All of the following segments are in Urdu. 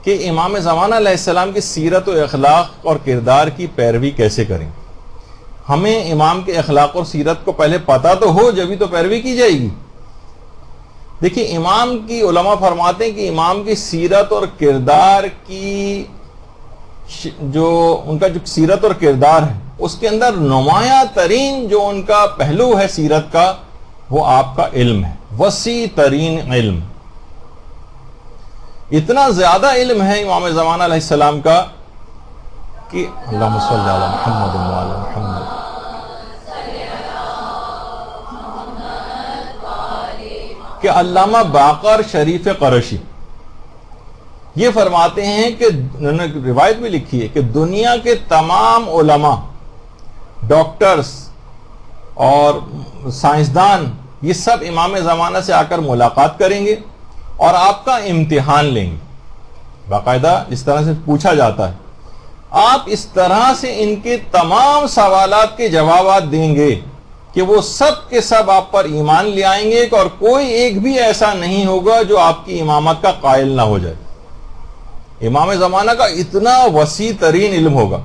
کہ امام زمانہ علیہ السلام کی سیرت و اخلاق اور کردار کی پیروی کیسے کریں. ہمیں امام کے اخلاق اور سیرت کو پہلے پتہ تو ہو جبھی تو پیروی کی جائے گی. دیکھیے امام کی علماء فرماتے ہیں کہ امام کی سیرت اور کردار کی جو ان کا جو سیرت اور کردار ہے اس کے اندر نمایاں ترین جو ان کا پہلو ہے سیرت کا وہ آپ کا علم ہے، وسیع ترین علم. اتنا زیادہ علم ہے امام زمانہ علیہ السلام کا کہ اللہم صلی علی محمد و علی محمد. کہ علامہ باقر شریف قرشی یہ فرماتے ہیں کہ انہوں نے روایت بھی لکھی ہے کہ دنیا کے تمام علماء، ڈاکٹرز اور سائنسدان یہ سب امام زمانہ سے آ کر ملاقات کریں گے اور آپ کا امتحان لیں گے. باقاعدہ اس طرح سے پوچھا جاتا ہے، آپ اس طرح سے ان کے تمام سوالات کے جوابات دیں گے کہ وہ سب کے سب آپ پر ایمان لے آئیں گے اور کوئی ایک بھی ایسا نہیں ہوگا جو آپ کی امامت کا قائل نہ ہو جائے. امام زمانہ کا اتنا وسیع ترین علم ہوگا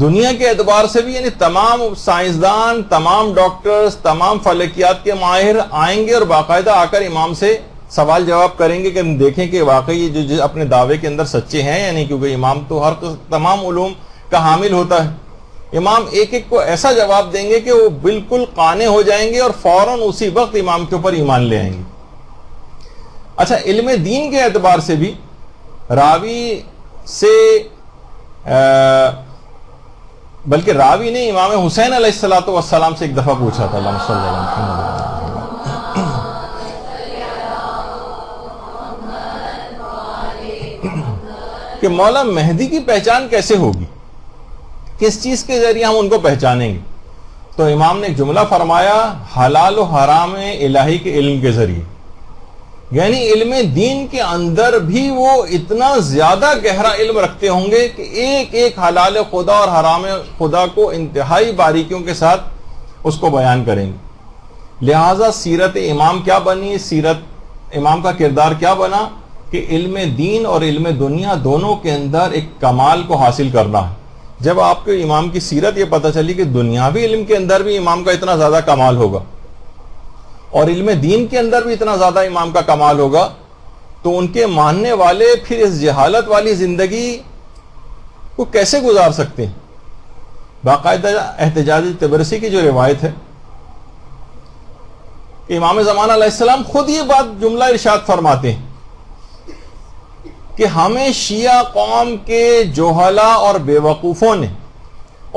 دنیا کے اعتبار سے بھی، یعنی تمام سائنسدان، تمام ڈاکٹرز، تمام فلکیات کے ماہر آئیں گے اور باقاعدہ آ کر امام سے سوال جواب کریں گے کہ ہم دیکھیں کہ واقعی جو اپنے دعوے کے اندر سچے ہیں یا نہیں، کیونکہ امام تو ہر تمام علوم کا حامل ہوتا ہے. امام ایک ایک کو ایسا جواب دیں گے کہ وہ بالکل قانع ہو جائیں گے اور فوراً اسی وقت امام کے اوپر ایمان لے آئیں گے. اچھا، علم دین کے اعتبار سے بھی راوی سے بلکہ راوی نے امام حسین علیہ السلام سے ایک دفعہ پوچھا تھا، اللہم صلی علی محمد کہ مولا مہدی کی پہچان کیسے ہوگی، کس چیز کے ذریعے ہم ان کو پہچانیں گے. تو امام نے ایک جملہ فرمایا، حلال و حرام الہی کے علم کے ذریعے. یعنی علم دین کے اندر بھی وہ اتنا زیادہ گہرا علم رکھتے ہوں گے کہ ایک ایک حلال خدا اور حرام خدا کو انتہائی باریکیوں کے ساتھ اس کو بیان کریں گے. لہٰذا سیرت امام کیا بنی، سیرت امام کا کردار کیا بنا کہ علم دین اور علم دنیا دونوں کے اندر ایک کمال کو حاصل کرنا ہے. جب آپ کو امام کی سیرت یہ پتہ چلی کہ دنیاوی علم کے اندر بھی امام کا اتنا زیادہ کمال ہوگا اور علم دین کے اندر بھی اتنا زیادہ امام کا کمال ہوگا، تو ان کے ماننے والے پھر اس جہالت والی زندگی کو کیسے گزار سکتے ہیں. باقاعدہ احتجاج طبرسی کی جو روایت ہے کہ امام زمانہ علیہ السلام خود یہ بات جملہ ارشاد فرماتے ہیں کہ ہمیں شیعہ قوم کے جوہلا اور بے وقوفوں نے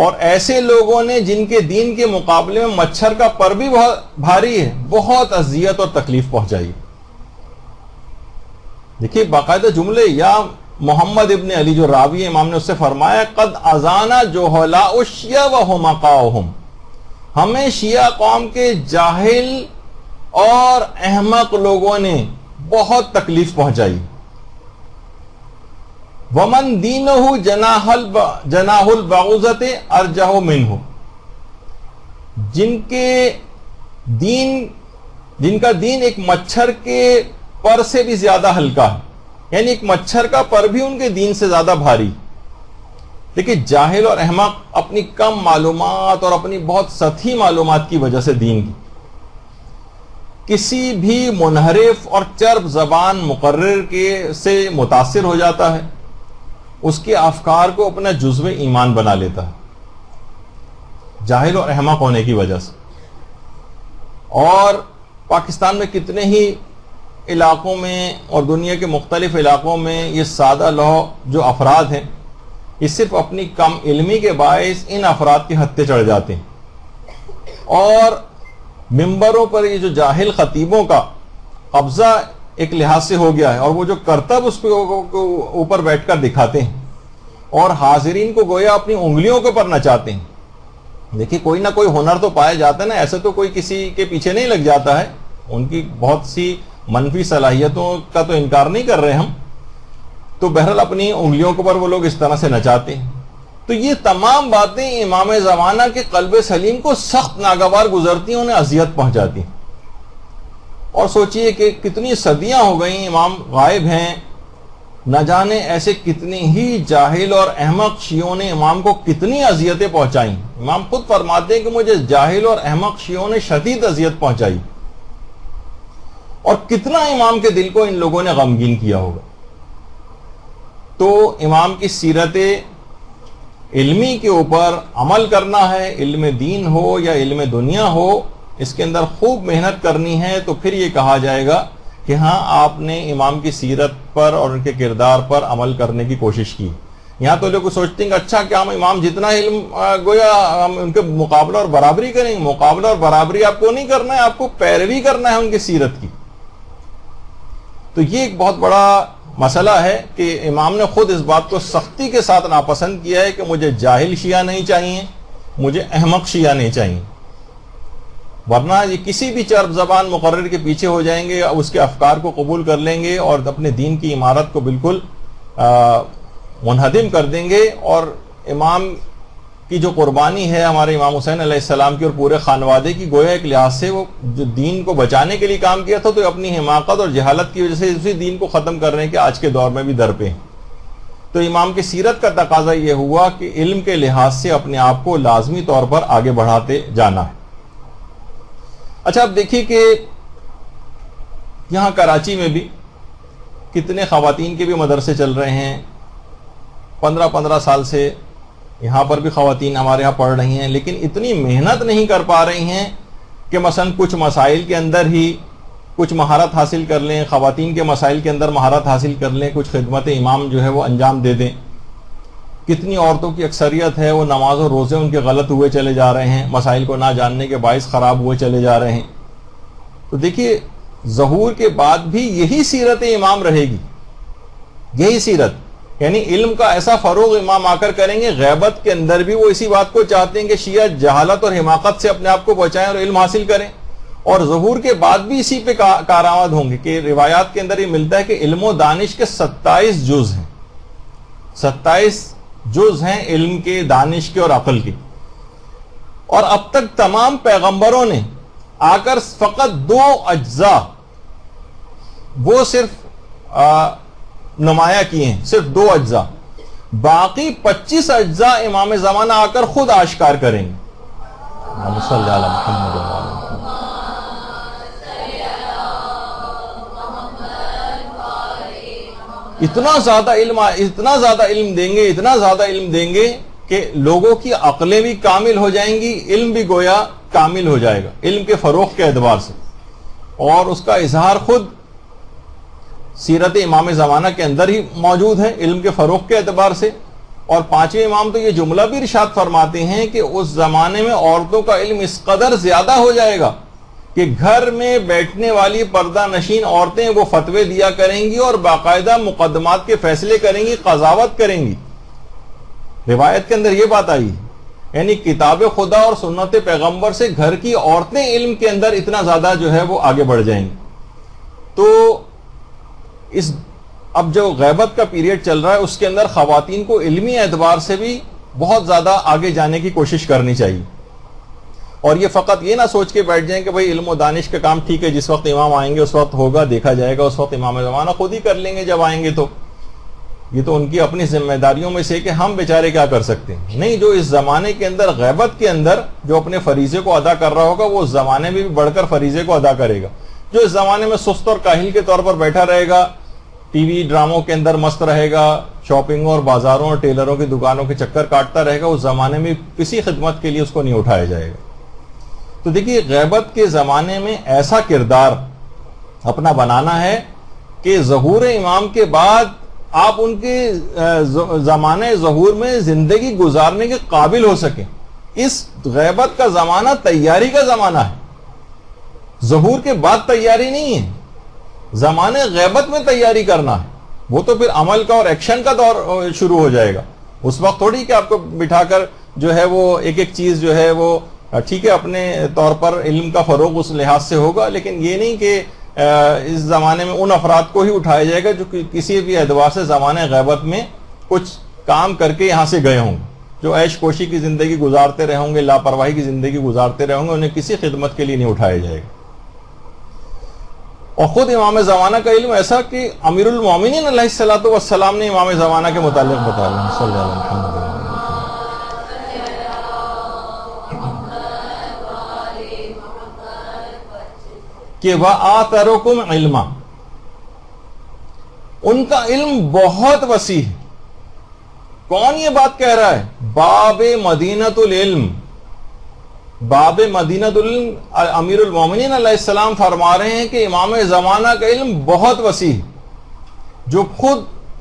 اور ایسے لوگوں نے جن کے دین کے مقابلے میں مچھر کا پر بھی بہت بھاری ہے، بہت اذیت اور تکلیف پہنچائی. دیکھیے باقاعدہ جملے، یا محمد ابن علی جو راوی امام نے اس سے فرمایا قد اذانا جوہلاء الشیعہ وحمقاؤہم، ہمیں شیعہ قوم کے جاہل اور احمق لوگوں نے بہت تکلیف پہنچائی. ومن دینہ جناح البعوضۃ ارجح منہ، جن کا دین ایک مچھر کے پر سے بھی زیادہ ہلکا ہے، یعنی ایک مچھر کا پر بھی ان کے دین سے زیادہ بھاری. دیکھیے جاہل اور احمق اپنی کم معلومات اور اپنی بہت سطحی معلومات کی وجہ سے دین کی کسی بھی منحرف اور چرب زبان مقرر سے متاثر ہو جاتا ہے، اس کے افکار کو اپنا جزو ایمان بنا لیتا ہے جاہل اور احمق ہونے کی وجہ سے. اور پاکستان میں کتنے ہی علاقوں میں اور دنیا کے مختلف علاقوں میں یہ سادہ لوح جو افراد ہیں یہ صرف اپنی کم علمی کے باعث ان افراد کے ہتھے چڑھ جاتے ہیں، اور ممبروں پر یہ جو جاہل خطیبوں کا قبضہ ایک لحاظ سے ہو گیا ہے، اور وہ جو کرتب اس پہ اوپر بیٹھ کر دکھاتے ہیں اور حاضرین کو گویا اپنی انگلیوں کے اوپر نچاتے ہیں. دیکھیے کوئی نہ کوئی ہنر تو پایا جاتا ہے نا، ایسے تو کوئی کسی کے پیچھے نہیں لگ جاتا ہے. ان کی بہت سی منفی صلاحیتوں کا تو انکار نہیں کر رہے ہم، تو بہرحال اپنی انگلیوں کے اوپر وہ لوگ اس طرح سے نچاتے ہیں. تو یہ تمام باتیں امام زمانہ کے قلب سلیم کو سخت ناگوار گزرتی ہیں، انہیں اذیت پہنچاتی ہیں. اور سوچئے کہ کتنی صدیاں ہو گئیں امام غائب ہیں، نہ جانے ایسے کتنی ہی جاہل اور احمق شیعوں نے امام کو کتنی اذیتیں پہنچائیں. امام خود فرماتے ہیں کہ مجھے جاہل اور احمق شیعوں نے شدید اذیت پہنچائی. اور کتنا امام کے دل کو ان لوگوں نے غمگین کیا ہوگا. تو امام کی سیرت علمی کے اوپر عمل کرنا ہے، علم دین ہو یا علم دنیا ہو، اس کے اندر خوب محنت کرنی ہے. تو پھر یہ کہا جائے گا کہ ہاں آپ نے امام کی سیرت پر اور ان کے کردار پر عمل کرنے کی کوشش کی. یہاں تو لوگ سوچتے ہیں کہ اچھا کیا ہم امام جتنا علم گویا ہم ان کے مقابلہ اور برابری کریں گے. مقابلہ اور برابری آپ کو نہیں کرنا ہے، آپ کو پیروی کرنا ہے ان کی سیرت کی. تو یہ ایک بہت بڑا مسئلہ ہے کہ امام نے خود اس بات کو سختی کے ساتھ ناپسند کیا ہے کہ مجھے جاہل شیعہ نہیں چاہیے، مجھے احمق شیعہ نہیں چاہیے. ورنہ یہ کسی بھی چرب زبان مقرر کے پیچھے ہو جائیں گے، اس کے افکار کو قبول کر لیں گے اور اپنے دین کی عمارت کو بالکل منہدم کر دیں گے. اور امام کی جو قربانی ہے ہمارے امام حسین علیہ السلام کی اور پورے خانوادے کی، گویا ایک لحاظ سے وہ جو دین کو بچانے کے لیے کام کیا تھا، تو اپنی حماقت اور جہالت کی وجہ سے اسی دین کو ختم کرنے کے آج کے دور میں بھی در پہ ہیں. تو امام کی سیرت کا تقاضا یہ ہوا کہ علم کے لحاظ سے اپنے آپ کو لازمی طور پر آگے بڑھاتے جانا ہے. اچھا اب دیکھیے کہ یہاں کراچی میں بھی کتنے خواتین کے بھی مدرسے چل رہے ہیں. 15 سال سے یہاں پر بھی خواتین ہمارے یہاں پڑھ رہی ہیں، لیکن اتنی محنت نہیں کر پا رہی ہیں کہ مثلا کچھ مسائل کے اندر ہی کچھ مہارت حاصل کر لیں، خواتین کے مسائل کے اندر مہارت حاصل کر لیں، کچھ خدمت امام جو ہے وہ انجام دے دیں. کتنی عورتوں کی اکثریت ہے وہ نماز و روزے ان کے غلط ہوئے چلے جا رہے ہیں، مسائل کو نہ جاننے کے باعث خراب ہوئے چلے جا رہے ہیں. تو دیکھیے ظہور کے بعد بھی یہی سیرت امام رہے گی، یہی سیرت، یعنی علم کا ایسا فروغ امام آ کر کریں گے. غیبت کے اندر بھی وہ اسی بات کو چاہتے ہیں کہ شیعہ جہالت اور حماقت سے اپنے آپ کو بچائیں اور علم حاصل کریں. اور ظہور کے بعد بھی اسی پہ کارآمد ہوں گے کہ روایات کے اندر یہ ملتا ہے کہ علم و دانش کے 27 جز ہیں، 27 جز ہیں علم کے، دانش کے اور عقل کے. اور اب تک تمام پیغمبروں نے آ کر فقط 2 اجزاء وہ صرف نمایاں کیے ہیں، صرف 2 اجزاء. باقی 25 اجزاء امام زمانہ آ کر خود آشکار کریں گے. اللہم صلی علی محمد و علی محمد. اتنا زیادہ علم دیں گے، اتنا زیادہ علم دیں گے کہ لوگوں کی عقلیں بھی کامل ہو جائیں گی، علم بھی گویا کامل ہو جائے گا علم کے فروغ کے اعتبار سے. اور اس کا اظہار خود سیرت امام زمانہ کے اندر ہی موجود ہے علم کے فروغ کے اعتبار سے. اور 5ویں امام تو یہ جملہ بھی ارشاد فرماتے ہیں کہ اس زمانے میں عورتوں کا علم اس قدر زیادہ ہو جائے گا کہ گھر میں بیٹھنے والی پردہ نشین عورتیں وہ فتوے دیا کریں گی اور باقاعدہ مقدمات کے فیصلے کریں گی، قضاوت کریں گی. روایت کے اندر یہ بات آئی، یعنی کتاب خدا اور سنت پیغمبر سے گھر کی عورتیں علم کے اندر اتنا زیادہ جو ہے وہ آگے بڑھ جائیں گی. تو اب جو غیبت کا پیریڈ چل رہا ہے اس کے اندر خواتین کو علمی اعتبار سے بھی بہت زیادہ آگے جانے کی کوشش کرنی چاہیے. اور یہ فقط یہ نہ سوچ کے بیٹھ جائیں کہ بھئی علم و دانش کا کام ٹھیک ہے، جس وقت امام آئیں گے اس وقت ہوگا، دیکھا جائے گا، اس وقت امام زمانہ خود ہی کر لیں گے جب آئیں گے. تو یہ تو ان کی اپنی ذمہ داریوں میں سے کہ ہم بیچارے کیا کر سکتے ہیں. نہیں، جو اس زمانے کے اندر غیبت کے اندر جو اپنے فریضے کو ادا کر رہا ہوگا وہ اس زمانے میں بھی بڑھ کر فریضے کو ادا کرے گا. جو اس زمانے میں سست اور کاہل کے طور پر بیٹھا رہے گا، ٹی وی ڈراموں کے اندر مست رہے گا، شاپنگوں اور بازاروں اور ٹیلروں کی دکانوں کے چکر کاٹتا رہے گا، اس زمانے میں کسی خدمت کے لیے اس کو نہیں اٹھایا جائے گا. تو دیکھیے غیبت کے زمانے میں ایسا کردار اپنا بنانا ہے کہ ظہور امام کے بعد آپ ان کے زمانے ظہور میں زندگی گزارنے کے قابل ہو سکیں. اس غیبت کا زمانہ تیاری کا زمانہ ہے، ظہور کے بعد تیاری نہیں ہے. زمانے غیبت میں تیاری کرنا ہے، وہ تو پھر عمل کا اور ایکشن کا دور شروع ہو جائے گا. اس وقت تھوڑی کہ آپ کو بٹھا کر جو ہے وہ ایک ایک چیز جو ہے وہ ٹھیک ہے اپنے طور پر علم کا فروغ اس لحاظ سے ہوگا، لیکن یہ نہیں کہ اس زمانے میں ان افراد کو ہی اٹھایا جائے گا جو کسی بھی اعتبار سے زمانے غیبت میں کچھ کام کر کے یہاں سے گئے ہوں گے، جو عیش کوشی کی زندگی گزارتے رہے ہوں گے، لاپرواہی کی زندگی گزارتے رہے ہوں گے، انہیں کسی خدمت کے لیے نہیں اٹھایا جائے گا. اور خود امام زمانہ کا علم ایسا کہ امیر المومنین علیہ الصلوۃ والسلام نے امام زمانہ کے متعلق بتایا صلی اللہ علیہ وسلم کہ وَآتَرُكُمْ عِلْمًا، ان کا علم بہت وسیع ہے۔ کون یہ بات کہہ رہا ہے؟ باب مدینۃ العلم، باب مدینۃ العلم امیر المومنین علیہ السلام فرما رہے ہیں کہ امام زمانہ کا علم بہت وسیع ہے۔ جو خود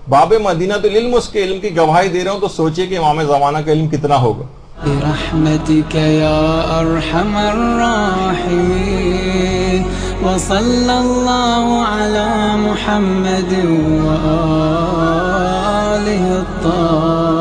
باب مدینۃ العلم اس کے علم کی گواہی دے رہے ہوں تو سوچئے کہ امام زمانہ کا علم کتنا ہوگا۔ برحمتك يا أرحم الراحمين وصلى الله على محمد وآله الطاهرين